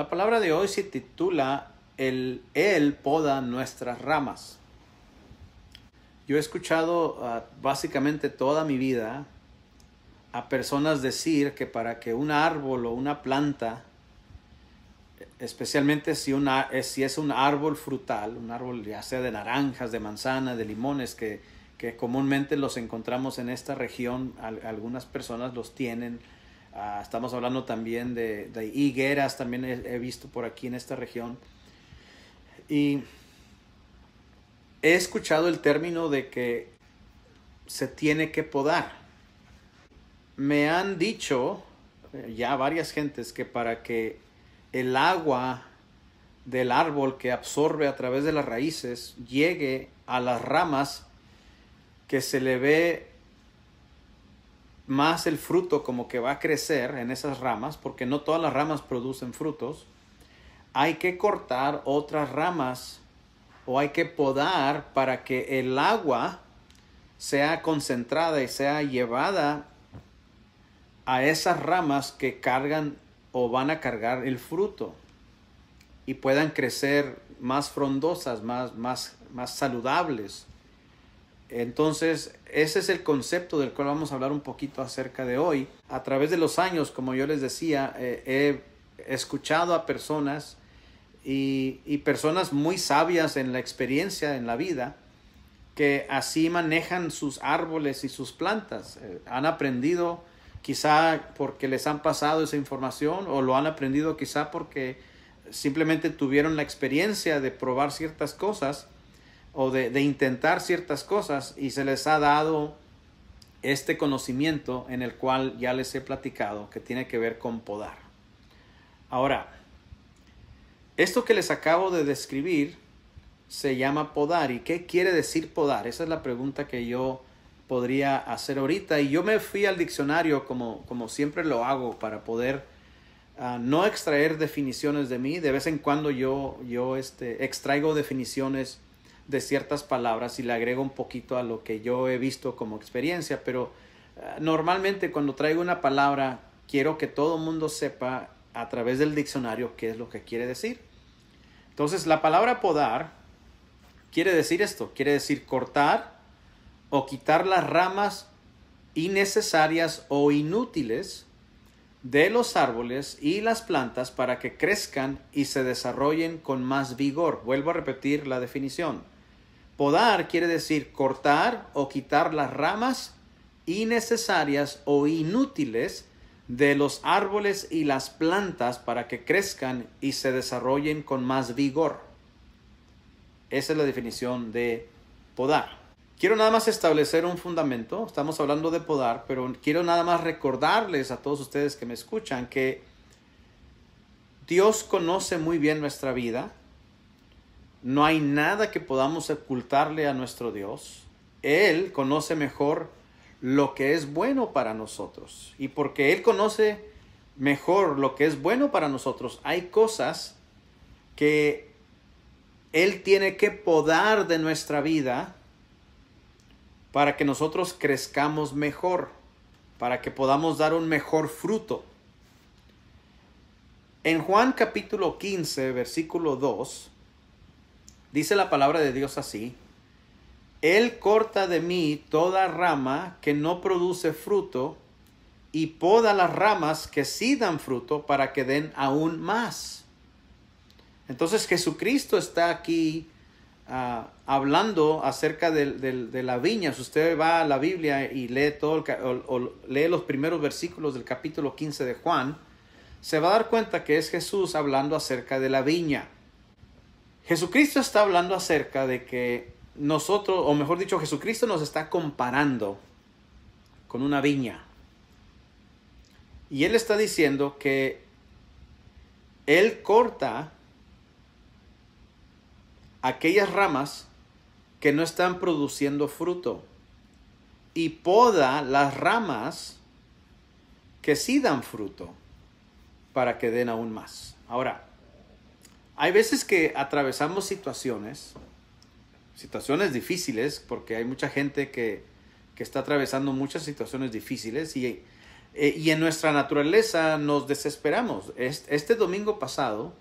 La palabra de hoy se titula Él poda nuestras ramas. Yo he escuchado básicamente toda mi vida a personas decir que para que un árbol o una planta, especialmente si es un árbol frutal, un árbol ya sea de naranjas, de manzana, de limones, que comúnmente los encontramos en esta región, algunas personas los tienen. Estamos hablando también de higueras, también he visto por aquí en esta región. Y he escuchado el término de que se tiene que podar. Me han dicho ya varias gentes que para que el agua del árbol que absorbe a través de las raíces llegue a las ramas, que se le ve más el fruto como que va a crecer en esas ramas, porque no todas las ramas producen frutos, hay que cortar otras ramas o hay que podar para que el agua sea concentrada y sea llevada a esas ramas que cargan o van a cargar el fruto y puedan crecer más frondosas, más saludables. Entonces, ese es el concepto del cual vamos a hablar un poquito acerca de hoy. A través de los años, como yo les decía, he escuchado a personas y personas muy sabias en la experiencia, en la vida, que así manejan sus árboles y sus plantas. Han aprendido quizá porque les han pasado esa información, o lo han aprendido quizá porque simplemente tuvieron la experiencia de probar ciertas cosas o de intentar ciertas cosas, y se les ha dado este conocimiento en el cual ya les he platicado, que tiene que ver con podar. Ahora, esto que les acabo de describir se llama podar. ¿Y qué quiere decir podar? Esa es la pregunta que yo podría hacer ahorita, y yo me fui al diccionario como siempre lo hago para poder no extraer definiciones de mí. De vez en cuando yo extraigo definiciones de ciertas palabras y le agrego un poquito a lo que yo he visto como experiencia, pero normalmente cuando traigo una palabra quiero que todo el mundo sepa a través del diccionario qué es lo que quiere decir. Entonces, la palabra podar quiere decir esto, quiere decir cortar o quitar las ramas innecesarias o inútiles de los árboles y las plantas para que crezcan y se desarrollen con más vigor. Vuelvo a repetir la definición. Podar quiere decir cortar o quitar las ramas innecesarias o inútiles de los árboles y las plantas para que crezcan y se desarrollen con más vigor. Esa es la definición de podar. Quiero nada más establecer un fundamento. Estamos hablando de podar, pero quiero nada más recordarles a todos ustedes que me escuchan que Dios conoce muy bien nuestra vida. No hay nada que podamos ocultarle a nuestro Dios. Él conoce mejor lo que es bueno para nosotros. Y porque Él conoce mejor lo que es bueno para nosotros, hay cosas que Él tiene que podar de nuestra vida para que nosotros crezcamos mejor, para que podamos dar un mejor fruto. En Juan capítulo 15, versículo 2, dice la palabra de Dios así: Él corta de mí toda rama que no produce fruto y poda las ramas que sí dan fruto para que den aún más. Entonces Jesucristo está aquí hablando acerca de la viña. Si usted va a la Biblia y lee lee los primeros versículos del capítulo 15 de Juan, se va a dar cuenta que es Jesús hablando acerca de la viña. Jesucristo está hablando acerca de que nosotros, o mejor dicho, Jesucristo nos está comparando con una viña. Y Él está diciendo que Él corta aquellas ramas que no están produciendo fruto y poda las ramas que sí dan fruto para que den aún más. Ahora, hay veces que atravesamos situaciones difíciles, porque hay mucha gente que está atravesando muchas situaciones difíciles, y Y en nuestra naturaleza nos desesperamos. Este domingo pasado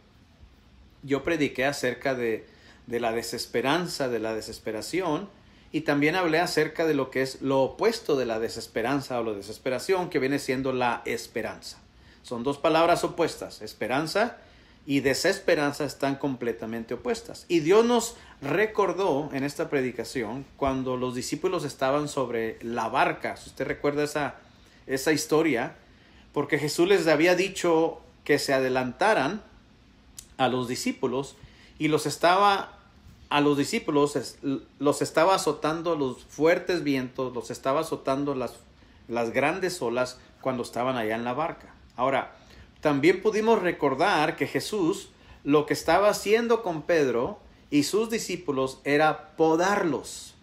yo prediqué acerca de la desesperanza, de la desesperación, y también hablé acerca de lo que es lo opuesto de la desesperanza o la desesperación, que viene siendo la esperanza. Son dos palabras opuestas. Esperanza y desesperanza están completamente opuestas. Y Dios nos recordó en esta predicación cuando los discípulos estaban sobre la barca. Si usted recuerda esa historia, porque Jesús les había dicho que se adelantaran a los discípulos y los estaba azotando los fuertes vientos, los estaba azotando las grandes olas cuando estaban allá en la barca. Ahora, también pudimos recordar que Jesús lo que estaba haciendo con Pedro y sus discípulos era podarlos.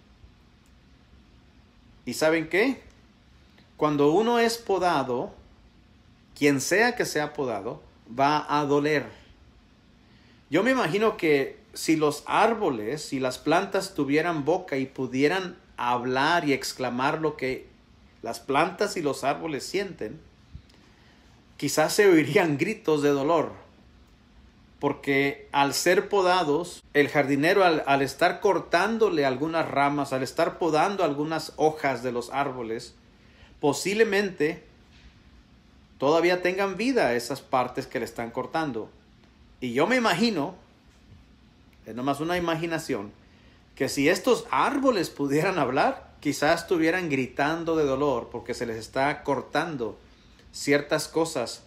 ¿Y saben qué? Cuando uno es podado, quien sea que sea podado, va a doler. Yo me imagino que si los árboles, si las plantas tuvieran boca y pudieran hablar y exclamar lo que las plantas y los árboles sienten, quizás se oirían gritos de dolor. Porque al ser podados, el jardinero al estar cortándole algunas ramas, al estar podando algunas hojas de los árboles, posiblemente todavía tengan vida esas partes que le están cortando. Y yo me imagino, es nomás una imaginación, que si estos árboles pudieran hablar, quizás estuvieran gritando de dolor porque se les está cortando ciertas cosas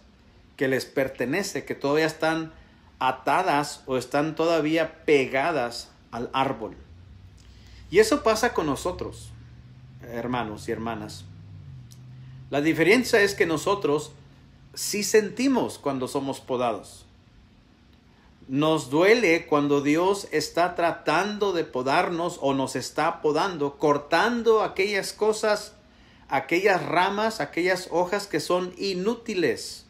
que les pertenece, que todavía están atadas o están todavía pegadas al árbol. Y eso pasa con nosotros, hermanos y hermanas. La diferencia es que nosotros sí sentimos cuando somos podados. Nos duele cuando Dios está tratando de podarnos o nos está podando, cortando aquellas cosas, aquellas ramas, aquellas hojas que son inútiles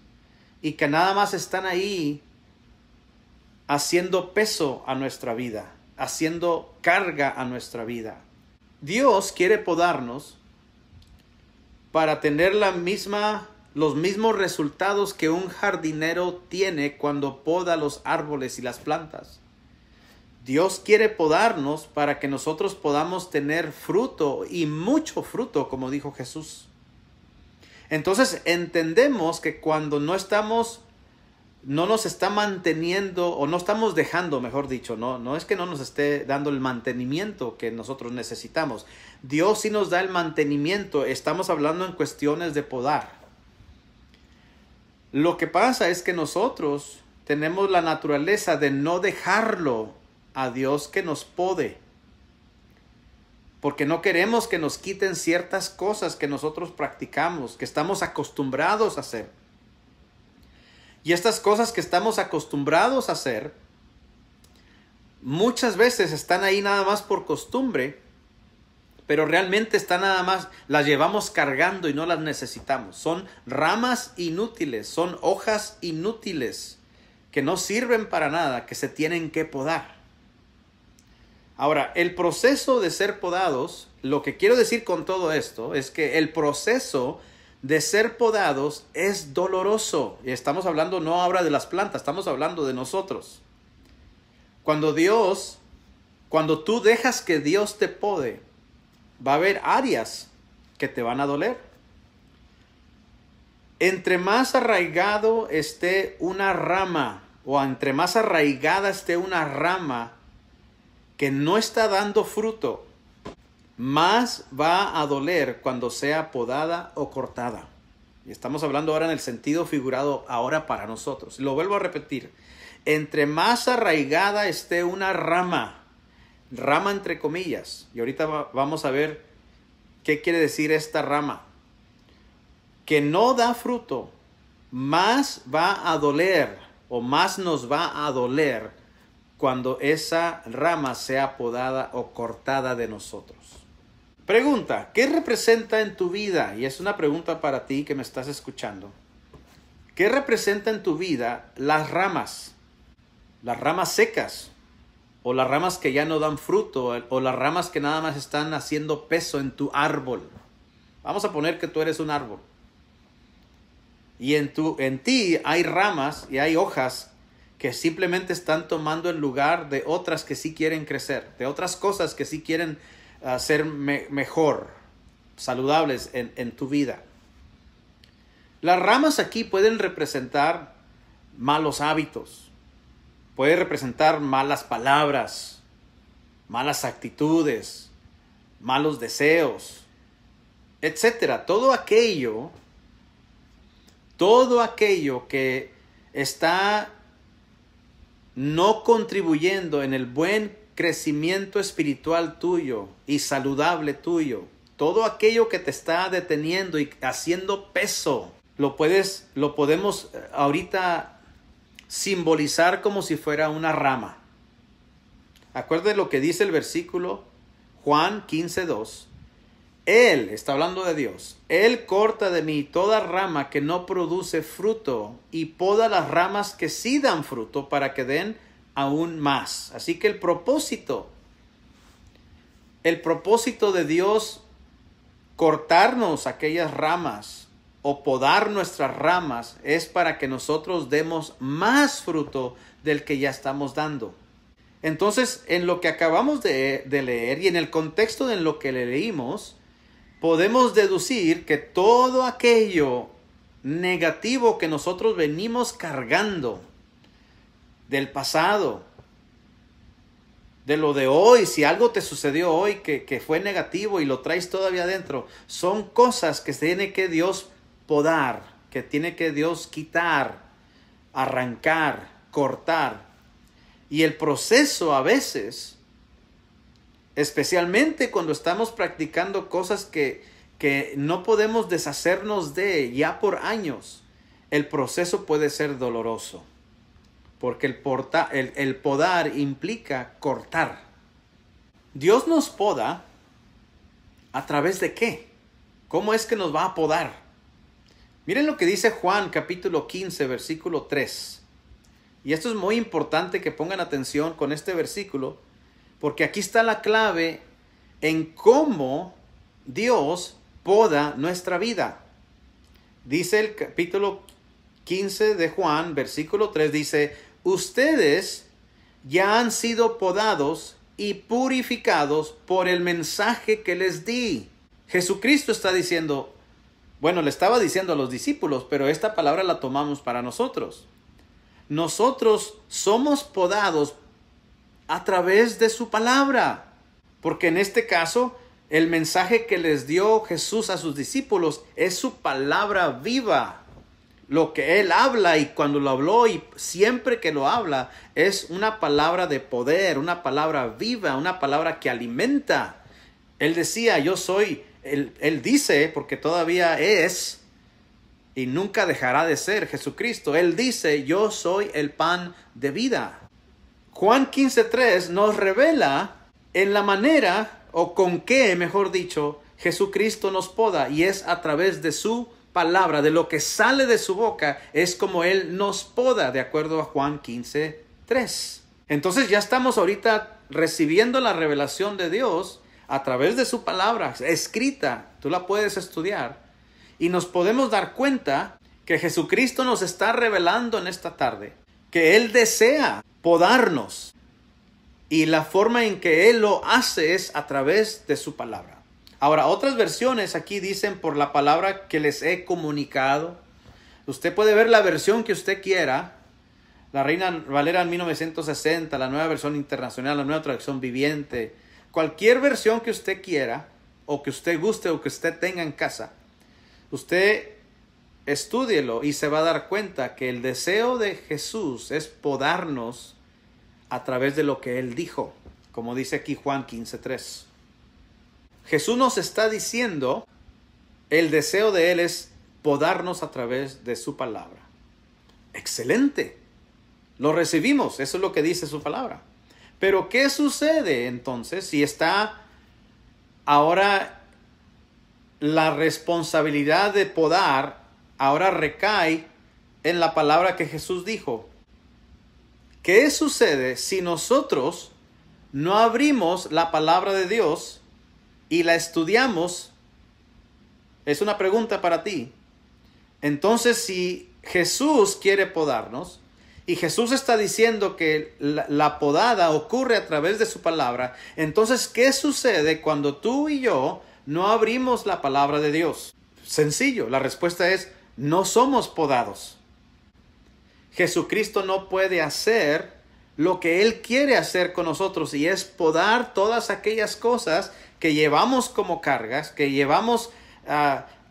y que nada más están ahí haciendo peso a nuestra vida, haciendo carga a nuestra vida. Dios quiere podarnos para tener los mismos resultados que un jardinero tiene cuando poda los árboles y las plantas. Dios quiere podarnos para que nosotros podamos tener fruto y mucho fruto, como dijo Jesús. Entonces entendemos que cuando no nos está manteniendo, o no estamos dejando, mejor dicho, no es que no nos esté dando el mantenimiento que nosotros necesitamos. Dios sí nos da el mantenimiento. Estamos hablando en cuestiones de podar. Lo que pasa es que nosotros tenemos la naturaleza de no dejarlo a Dios que nos pode, porque no queremos que nos quiten ciertas cosas que nosotros practicamos, que estamos acostumbrados a hacer. Y estas cosas que estamos acostumbrados a hacer, muchas veces están ahí nada más por costumbre, pero realmente están nada más, las llevamos cargando y no las necesitamos. Son ramas inútiles, son hojas inútiles que no sirven para nada, que se tienen que podar. Ahora, el proceso de ser podados, lo que quiero decir con todo esto es que el proceso de ser podados es doloroso. Y estamos hablando no ahora de las plantas, estamos hablando de nosotros. Cuando tú dejas que Dios te pode, va a haber áreas que te van a doler. Entre más arraigado esté una rama, o entre más arraigada esté una rama que no está dando fruto, más va a doler cuando sea podada o cortada. Y estamos hablando ahora en el sentido figurado ahora para nosotros. Lo vuelvo a repetir. Entre más arraigada esté una rama entre comillas, y ahorita vamos a ver qué quiere decir esta rama, que no da fruto, más va a doler o más nos va a doler cuando esa rama sea podada o cortada de nosotros. Pregunta, ¿qué representa en tu vida? Y es una pregunta para ti que me estás escuchando. ¿Qué representa en tu vida las ramas? Las ramas secas, o las ramas que ya no dan fruto, o las ramas que nada más están haciendo peso en tu árbol. Vamos a poner que tú eres un árbol. Y en ti hay ramas y hay hojas que simplemente están tomando el lugar de otras que sí quieren crecer, de otras cosas que sí quieren ser mejor, saludables en tu vida. Las ramas aquí pueden representar malos hábitos, puede representar malas palabras, malas actitudes, malos deseos, etcétera. Todo aquello que está no contribuyendo en el buen crecimiento espiritual tuyo y saludable tuyo, todo aquello que te está deteniendo y haciendo peso, lo podemos ahorita simbolizar como si fuera una rama. Acuérdate lo que dice el versículo Juan 15:2. Él, está hablando de Dios, Él corta de mí toda rama que no produce fruto y poda las ramas que sí dan fruto para que den aún más. Así que el propósito de Dios cortarnos aquellas ramas o podar nuestras ramas es para que nosotros demos más fruto del que ya estamos dando. Entonces, en lo que acabamos de leer y en el contexto en lo que leímos, podemos deducir que todo aquello negativo que nosotros venimos cargando del pasado, de lo de hoy, si algo te sucedió hoy que fue negativo y lo traes todavía adentro, son cosas que tiene que Dios podar, que tiene que Dios quitar, arrancar, cortar. Y el proceso a veces, especialmente cuando estamos practicando cosas que no podemos deshacernos de ya por años, el proceso puede ser doloroso. Porque el podar implica cortar. Dios nos poda ¿a través de qué? ¿Cómo es que nos va a podar? Miren lo que dice Juan capítulo 15, versículo 3. Y esto es muy importante que pongan atención con este versículo, porque aquí está la clave en cómo Dios poda nuestra vida. Dice el capítulo 15 de Juan, versículo 3, dice: ustedes ya han sido podados y purificados por el mensaje que les di. Jesucristo está diciendo, bueno, le estaba diciendo a los discípulos, pero esta palabra la tomamos para nosotros. Nosotros somos podados a través de su palabra, porque en este caso el mensaje que les dio Jesús a sus discípulos es su palabra viva. Lo que Él habla, y cuando lo habló y siempre que lo habla, es una palabra de poder, una palabra viva, una palabra que alimenta. Él decía, yo soy, Él dice, porque todavía es y nunca dejará de ser Jesucristo. Él dice, yo soy el pan de vida. Juan 15:3 nos revela en la manera, o con qué, mejor dicho, Jesucristo nos poda, y es a través de su palabra, de lo que sale de su boca, es como Él nos poda, de acuerdo a Juan 15:3. Entonces ya estamos ahorita recibiendo la revelación de Dios a través de su palabra escrita. Tú la puedes estudiar y nos podemos dar cuenta que Jesucristo nos está revelando en esta tarde que Él desea podarnos, y la forma en que Él lo hace es a través de su palabra. Ahora, otras versiones aquí dicen por la palabra que les he comunicado. Usted puede ver la versión que usted quiera. La Reina Valera en 1960, la Nueva Versión Internacional, la Nueva Traducción Viviente. Cualquier versión que usted quiera, o que usted guste, o que usted tenga en casa. Usted estúdielo y se va a dar cuenta que el deseo de Jesús es podarnos a través de lo que Él dijo. Como dice aquí Juan 15:3. Jesús nos está diciendo, el deseo de Él es podarnos a través de su palabra. Excelente. Lo recibimos. Eso es lo que dice su palabra. Pero ¿qué sucede entonces si está ahora la responsabilidad de podar ahora recae en la palabra que Jesús dijo? ¿Qué sucede si nosotros no abrimos la palabra de Dios y la estudiamos? Es una pregunta para ti. Entonces, si Jesús quiere podarnos, y Jesús está diciendo que la podada ocurre a través de su palabra, entonces, ¿qué sucede cuando tú y yo no abrimos la palabra de Dios? Sencillo, la respuesta es, no somos podados. Jesucristo no puede hacer lo que Él quiere hacer con nosotros, y es podar todas aquellas cosas que llevamos como cargas, que llevamos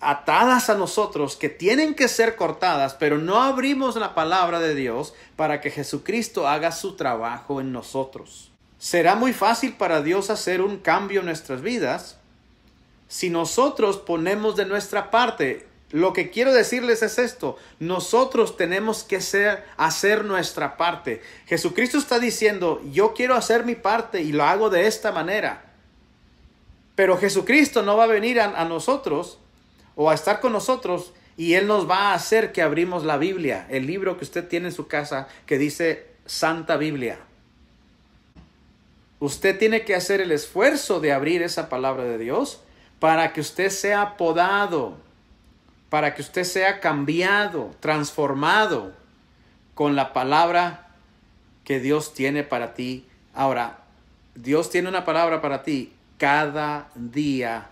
atadas a nosotros, que tienen que ser cortadas, pero no abrimos la palabra de Dios para que Jesucristo haga su trabajo en nosotros. Será muy fácil para Dios hacer un cambio en nuestras vidas si nosotros ponemos de nuestra parte. Lo que quiero decirles es esto: nosotros tenemos que hacer nuestra parte. Jesucristo está diciendo, yo quiero hacer mi parte y lo hago de esta manera. Pero Jesucristo no va a venir a nosotros o a estar con nosotros y Él nos va a hacer que abrimos la Biblia, el libro que usted tiene en su casa que dice Santa Biblia. Usted tiene que hacer el esfuerzo de abrir esa palabra de Dios para que usted sea podado, para que usted sea cambiado, transformado con la palabra que Dios tiene para ti. Ahora, Dios tiene una palabra para ti cada día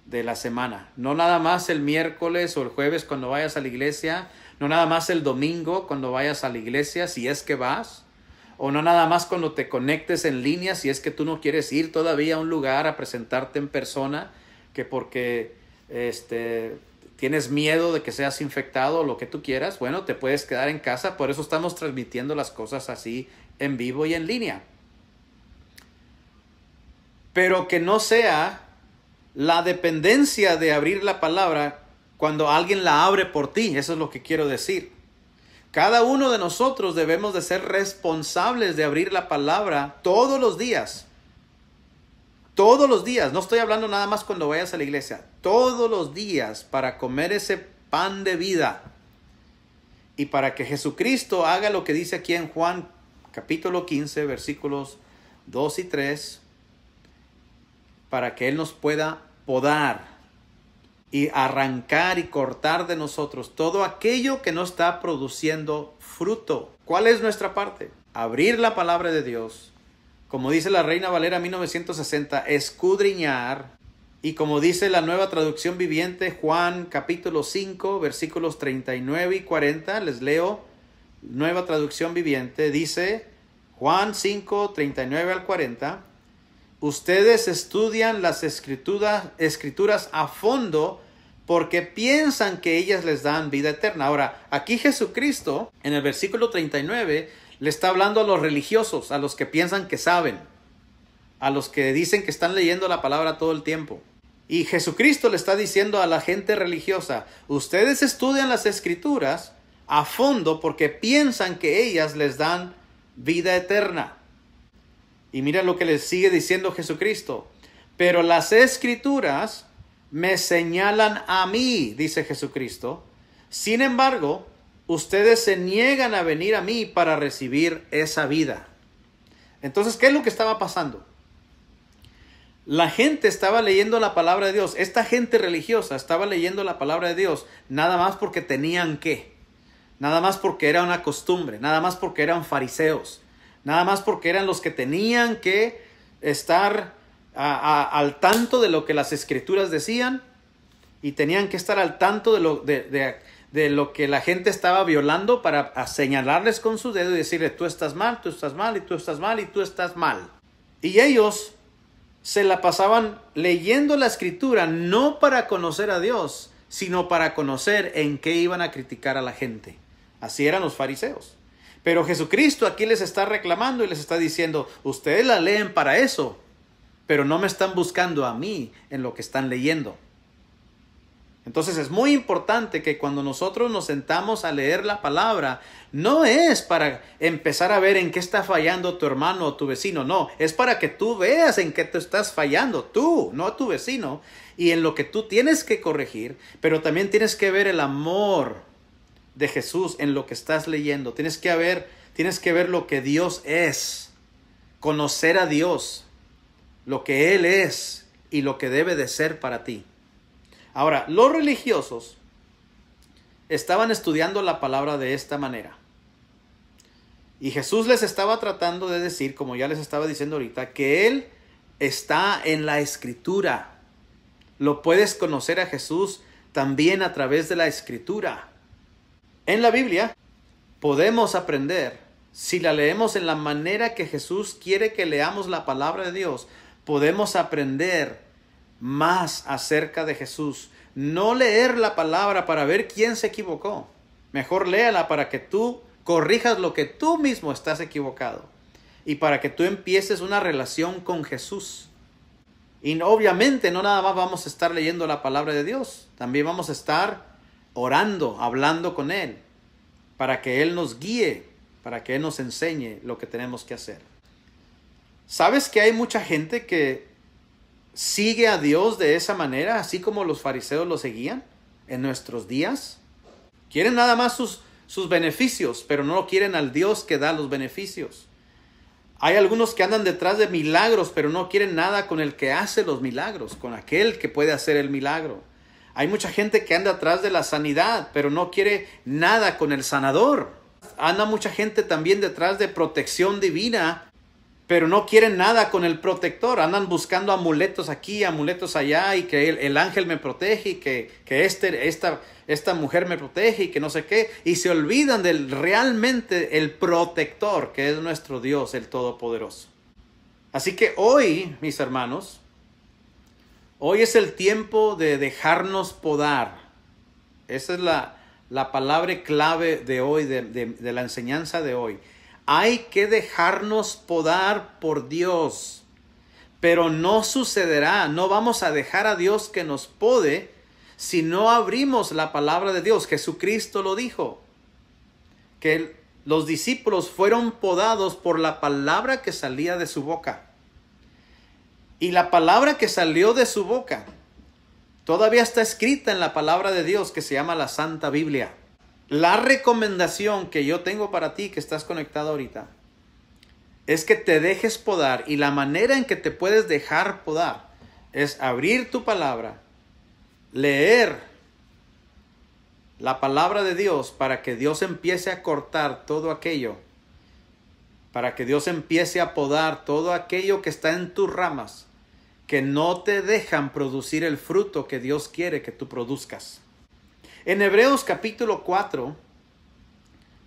de la semana. No nada más el miércoles o el jueves cuando vayas a la iglesia, no nada más el domingo cuando vayas a la iglesia, si es que vas, o no nada más cuando te conectes en línea, si es que tú no quieres ir todavía a un lugar a presentarte en persona, que porque tienes miedo de que seas infectado o lo que tú quieras. Bueno, te puedes quedar en casa. Por eso estamos transmitiendo las cosas así en vivo y en línea. Pero que no sea la dependencia de abrir la palabra cuando alguien la abre por ti. Eso es lo que quiero decir. Cada uno de nosotros debemos de ser responsables de abrir la palabra todos los días. Todos los días. No estoy hablando nada más cuando vayas a la iglesia. Todos los días, para comer ese pan de vida. Y para que Jesucristo haga lo que dice aquí en Juan capítulo 15, versículos 2 y 3. Para que Él nos pueda podar y arrancar y cortar de nosotros todo aquello que no está produciendo fruto. ¿Cuál es nuestra parte? Abrir la palabra de Dios. Como dice la Reina Valera 1960, escudriñar. Y como dice la Nueva Traducción Viviente, Juan capítulo 5, versículos 39 y 40, les leo, Nueva Traducción Viviente, dice, Juan 5, 39 al 40, ustedes estudian las escrituras a fondo porque piensan que ellas les dan vida eterna. Ahora, aquí Jesucristo, en el versículo 39, le está hablando a los religiosos, a los que piensan que saben, a los que dicen que están leyendo la palabra todo el tiempo. Y Jesucristo le está diciendo a la gente religiosa, ustedes estudian las escrituras a fondo porque piensan que ellas les dan vida eterna. Y mira lo que les sigue diciendo Jesucristo. Pero las escrituras me señalan a mí, dice Jesucristo. Sin embargo, ustedes se niegan a venir a mí para recibir esa vida. Entonces, ¿qué es lo que estaba pasando? La gente estaba leyendo la palabra de Dios. Esta gente religiosa estaba leyendo la palabra de Dios nada más porque tenían que. Nada más porque era una costumbre. Nada más porque eran fariseos. Nada más porque eran los que tenían que estar al tanto de lo que las escrituras decían. Y tenían que estar al tanto de lo que la gente estaba violando para señalarles con su dedo y decirle, tú estás mal, tú estás mal, y tú estás mal, y tú estás mal. Y ellos se la pasaban leyendo la escritura no para conocer a Dios, sino para conocer en qué iban a criticar a la gente. Así eran los fariseos. Pero Jesucristo aquí les está reclamando y les está diciendo, ustedes la leen para eso, pero no me están buscando a mí en lo que están leyendo. Entonces es muy importante que cuando nosotros nos sentamos a leer la palabra, no es para empezar a ver en qué está fallando tu hermano o tu vecino, no, es para que tú veas en qué te estás fallando, tú, no tu vecino, y en lo que tú tienes que corregir, pero también tienes que ver el amor de Jesús en lo que estás leyendo, tienes que ver lo que Dios es, conocer a Dios, lo que Él es y lo que debe de ser para ti. Ahora, los religiosos estaban estudiando la palabra de esta manera. Y Jesús les estaba tratando de decir, como ya les estaba diciendo ahorita, que Él está en la Escritura. Lo puedes conocer a Jesús también a través de la Escritura. En la Biblia podemos aprender, si la leemos en la manera que Jesús quiere que leamos la palabra de Dios, podemos aprender más acerca de Jesús. No leer la palabra para ver quién se equivocó. Mejor léala para que tú corrijas lo que tú mismo estás equivocado y para que tú empieces una relación con Jesús. Y obviamente no nada más vamos a estar leyendo la palabra de Dios, también vamos a estar orando, hablando con Él, para que Él nos guíe, para que Él nos enseñe lo que tenemos que hacer. ¿Sabes que hay mucha gente que sigue a Dios de esa manera, así como los fariseos lo seguían en nuestros días? Quieren nada más sus beneficios, pero no quieren al Dios que da los beneficios. Hay algunos que andan detrás de milagros, pero no quieren nada con el que hace los milagros, con aquel que puede hacer el milagro. Hay mucha gente que anda atrás de la sanidad, pero no quiere nada con el sanador. Anda mucha gente también detrás de protección divina, pero no quieren nada con el protector. Andan buscando amuletos aquí, amuletos allá, y que el ángel me protege, y que esta mujer me protege, y que no sé qué. Y se olvidan del realmente el protector, que es nuestro Dios, el Todopoderoso. Así que hoy, mis hermanos, hoy es el tiempo de dejarnos podar. Esa es la palabra clave de hoy, de la enseñanza de hoy. Hay que dejarnos podar por Dios, pero no sucederá, no vamos a dejar a Dios que nos pode si no abrimos la palabra de Dios. Jesucristo lo dijo, que los discípulos fueron podados por la palabra que salía de su boca. Y la palabra que salió de su boca todavía está escrita en la palabra de Dios, que se llama la Santa Biblia. La recomendación que yo tengo para ti que estás conectado ahorita es que te dejes podar, y la manera en que te puedes dejar podar es abrir tu palabra, leer la palabra de Dios para que Dios empiece a cortar todo aquello, para que Dios empiece a podar todo aquello que está en tus ramas, que no te dejan producir el fruto que Dios quiere que tú produzcas. En Hebreos capítulo 4,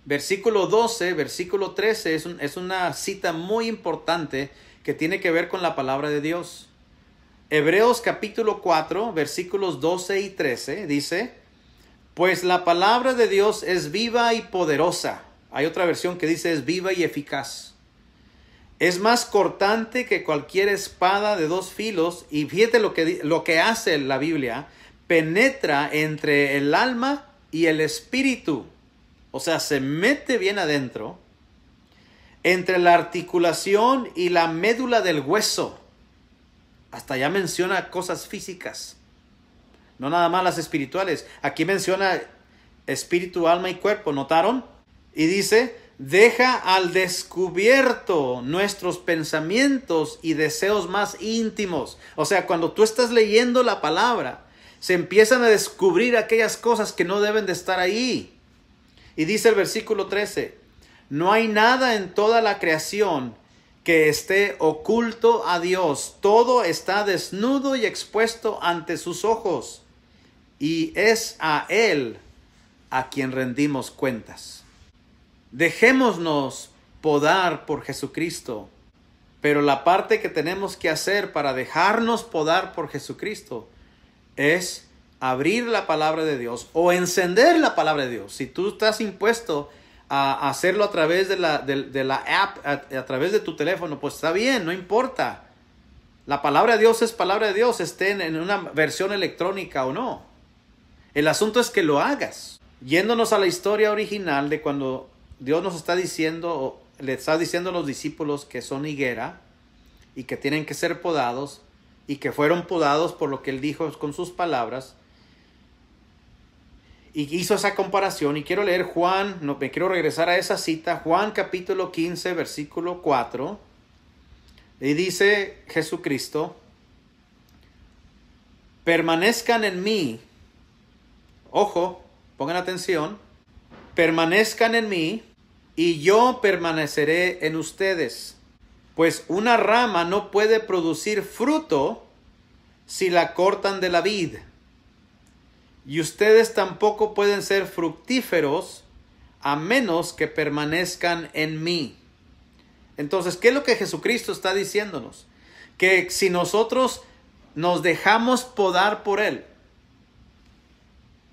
versículo 12, versículo 13, es una cita muy importante que tiene que ver con la palabra de Dios. Hebreos capítulo 4, versículos 12 y 13, dice: pues la palabra de Dios es viva y poderosa. Hay otra versión que dice es viva y eficaz. Es más cortante que cualquier espada de dos filos. Y fíjate lo que hace la Biblia. Penetra entre el alma y el espíritu. O sea, se mete bien adentro. Entre la articulación y la médula del hueso. Hasta ya menciona cosas físicas. No nada más las espirituales. Aquí menciona espíritu, alma y cuerpo. ¿Notaron? Y dice: deja al descubierto nuestros pensamientos y deseos más íntimos. O sea, cuando tú estás leyendo la palabra, se empiezan a descubrir aquellas cosas que no deben de estar ahí. Y dice el versículo 13: no hay nada en toda la creación que esté oculto a Dios. Todo está desnudo y expuesto ante sus ojos. Y es a Él a quien rendimos cuentas. Dejémonos podar por Jesucristo. Pero la parte que tenemos que hacer para dejarnos podar por Jesucristo es abrir la palabra de Dios o encender la palabra de Dios. Si tú estás impuesto a hacerlo a través de la app, a través de tu teléfono, pues está bien, no importa. La palabra de Dios es palabra de Dios, esté en una versión electrónica o no. El asunto es que lo hagas. Yéndonos a la historia original de cuando Dios nos está diciendo, le está diciendo a los discípulos que son higuera y que tienen que ser podados, y que fueron podados por lo que Él dijo con sus palabras. Y hizo esa comparación, y quiero leer Juan, no, me quiero regresar a esa cita, Juan capítulo 15, versículo 4, y dice Jesucristo: permanezcan en mí. Ojo, pongan atención, permanezcan en mí y yo permaneceré en ustedes. Pues una rama no puede producir fruto si la cortan de la vid. Y ustedes tampoco pueden ser fructíferos a menos que permanezcan en mí. Entonces, ¿qué es lo que Jesucristo está diciéndonos? Que si nosotros nos dejamos podar por Él,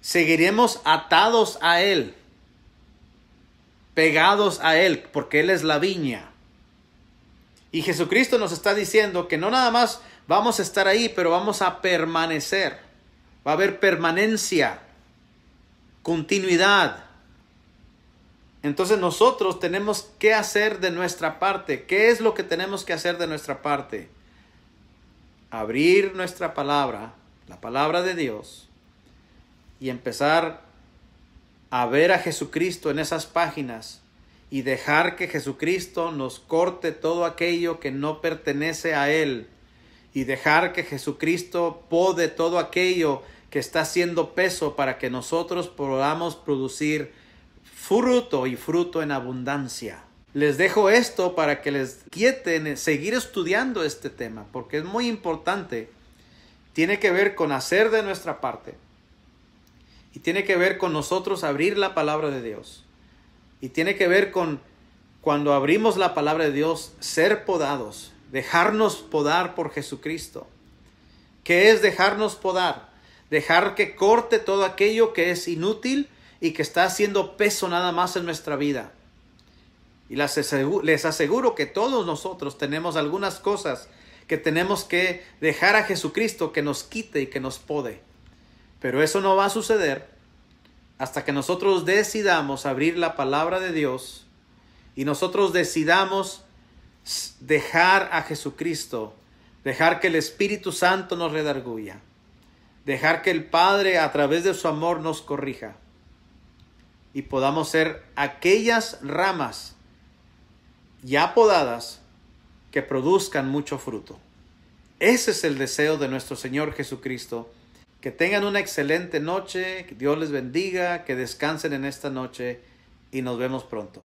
seguiremos atados a Él, pegados a Él, porque Él es la viña. Y Jesucristo nos está diciendo que no nada más vamos a estar ahí, pero vamos a permanecer. Va a haber permanencia, continuidad. Entonces nosotros tenemos que hacer de nuestra parte. ¿Qué es lo que tenemos que hacer de nuestra parte? Abrir nuestra palabra, la palabra de Dios, y empezar a ver a Jesucristo en esas páginas y dejar que Jesucristo nos corte todo aquello que no pertenece a Él y dejar que Jesucristo pode todo aquello que está haciendo peso para que nosotros podamos producir fruto y fruto en abundancia. Les dejo esto para que les quieten seguir estudiando este tema porque es muy importante. Tiene que ver con hacer de nuestra parte y tiene que ver con nosotros abrir la palabra de Dios. Y tiene que ver con cuando abrimos la palabra de Dios, ser podados, dejarnos podar por Jesucristo. ¿Qué es dejarnos podar? Dejar que corte todo aquello que es inútil y que está haciendo peso nada más en nuestra vida. Y les aseguro que todos nosotros tenemos algunas cosas que tenemos que dejar a Jesucristo que nos quite y que nos pode. Pero eso no va a suceder hasta que nosotros decidamos abrir la palabra de Dios y nosotros decidamos dejar a Jesucristo, dejar que el Espíritu Santo nos redarguya, dejar que el Padre a través de su amor nos corrija y podamos ser aquellas ramas ya podadas que produzcan mucho fruto. Ese es el deseo de nuestro Señor Jesucristo. Que tengan una excelente noche, que Dios les bendiga, que descansen en esta noche y nos vemos pronto.